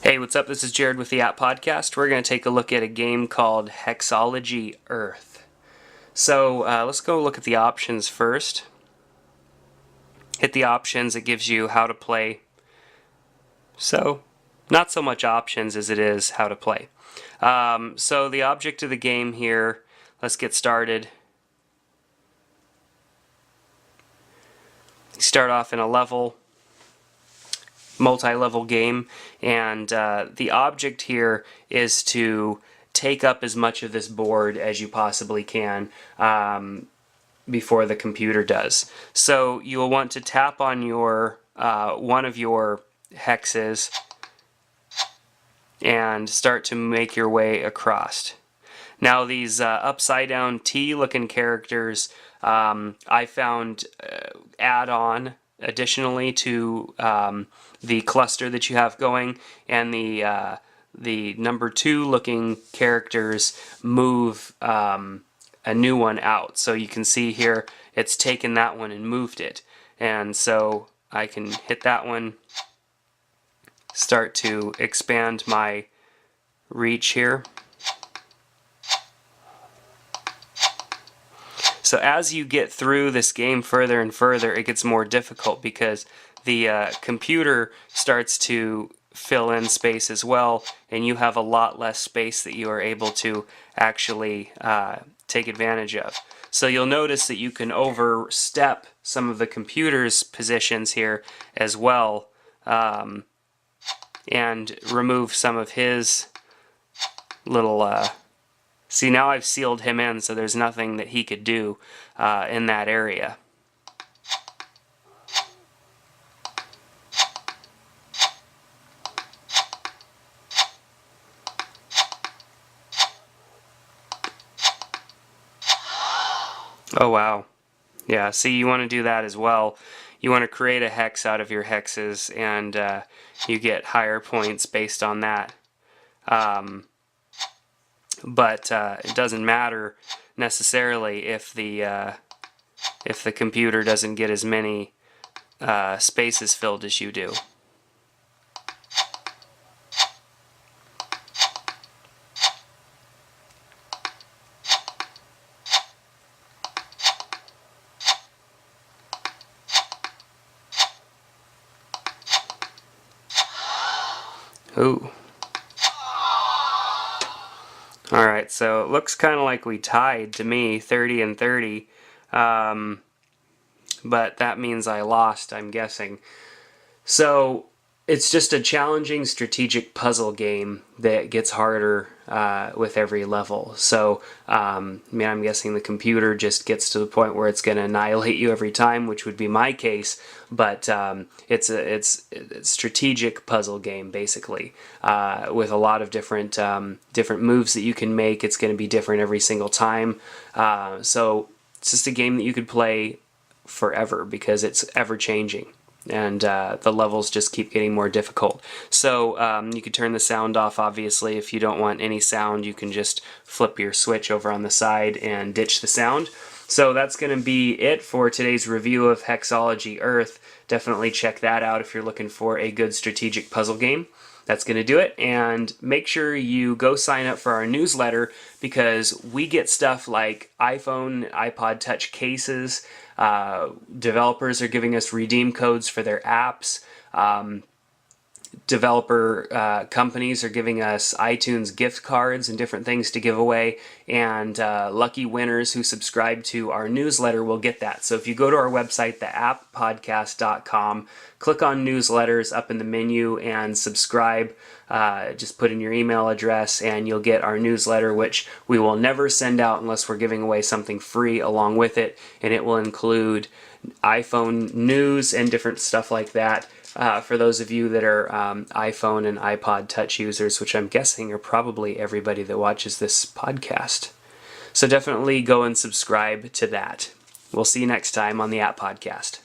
Hey, what's up? This is Jared with the App Podcast. We're going to take a look at a game called HEXology Earth. So let's go look at the options first. Hit the options, it gives you how to play. So, not so much options as it is how to play. So the object of the game here, let's get started. You start off in a level. Multi-level game, and the object here is to take up as much of this board as you possibly can before the computer does. So you will want to tap on your one of your hexes and start to make your way across. Now these upside down T looking characters I found add-on additionally to the cluster that you have going, and the number 2 looking characters move a new one out. So you can see here it's taken that one and moved it, and so I can hit that one, start to expand my reach here. So as you get through this game further and further, it gets more difficult because the computer starts to fill in space as well, and you have a lot less space that you are able to actually take advantage of. So you'll notice that you can overstep some of the computer's positions here as well, and remove some of his little see, now I've sealed him in, so there's nothing that he could do in that area. Oh wow. Yeah, see, you want to do that as well. You want to create a hex out of your hexes, and you get higher points based on that. But it doesn't matter necessarily if the computer doesn't get as many spaces filled as you do. Ooh. Alright, so it looks kind of like we tied to me, 30 and 30, but that means I lost, I'm guessing. So it's just a challenging strategic puzzle game that gets harder with every level. So I'm guessing the computer just gets to the point where it's going to annihilate you every time, which would be my case. But it's a strategic puzzle game basically, with a lot of different moves that you can make. It's going to be different every single time. So it's just a game that you could play forever because it's ever changing. And the levels just keep getting more difficult. So you could turn the sound off, obviously. If you don't want any sound, you can just flip your switch over on the side and ditch the sound. So that's going to be it for today's review of HEXology Earth. Definitely check that out if you're looking for a good strategic puzzle game. That's going to do it, and make sure you go sign up for our newsletter because we get stuff like iPhone, iPod Touch cases. Developers are giving us redeem codes for their apps. Developer companies are giving us iTunes gift cards and different things to give away, and lucky winners who subscribe to our newsletter will get that. So if you go to our website, theapppodcast.com, click on newsletters up in the menu and subscribe. Just put in your email address and you'll get our newsletter, which we will never send out unless we're giving away something free along with it, and it will include iPhone news and different stuff like that. For those of you that are iPhone and iPod Touch users, which I'm guessing are probably everybody that watches this podcast. So definitely go and subscribe to that. We'll see you next time on the App Podcast.